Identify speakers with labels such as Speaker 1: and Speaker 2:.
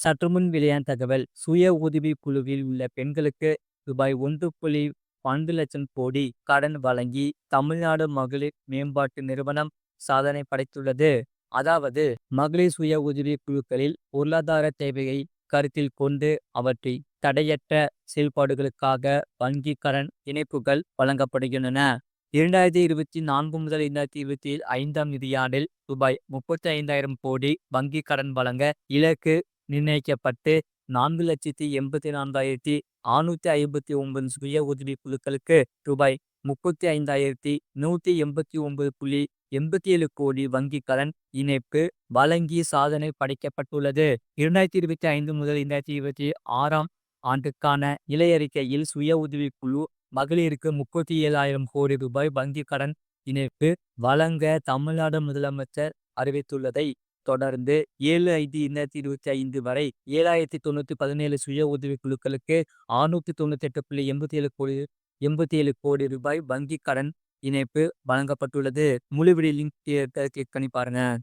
Speaker 1: சற்றுமுன் வெளியான தகவல். சுய உதவி குழுவில் உள்ள பெண்களுக்கு ரூபாய் 1.12 லட்சம் கோடி கடன் வழங்கி தமிழ்நாடு மகளிர் மேம்பாட்டு நிறுவனம் சாதனை படைத்துள்ளது. அதாவது, மகளிர் சுய உதவி குழுக்களில் பொருளாதார தேவையை கருத்தில் கொண்டு அவற்றை தடையற்ற செயல்பாடுகளுக்காக வங்கி கடன் இணைப்புகள் வழங்கப்படுகின்றன. 2024 முதல் 2025ஆம் நிதியாண்டில் ரூபாய் 35,000 கோடி வங்கி கடன் வழங்க இலக்கு நிர்ணயிக்கப்பட்டு 4,84,659 சுய உதவி குழுக்களுக்கு ரூபாய் 35,189.87 கோடி வங்கி கடன் இணைப்பு வழங்கி சாதனை படைக்கப்பட்டுள்ளது. 2025 முதல் 2026ஆம் ஆண்டுக்கான நிலையறிக்கையில் சுய உதவிக்குழு மகளிருக்கு 37,000 கோடி ரூபாய் வங்கி கடன் இணைப்பு வழங்க தமிழ்நாடு முதலமைச்சர் அறிவித்துள்ளதை தொடர்ந்து 7/5/2025 வரை 7,917 சுய உதவி குழுக்களுக்கு 698.87 கோடி ரூபாய் வங்கி கடன் இணைப்பு வழங்கப்பட்டுள்ளது. முழு வீடியோ லிங்க் கிளிக் பண்ணி பாருங்க.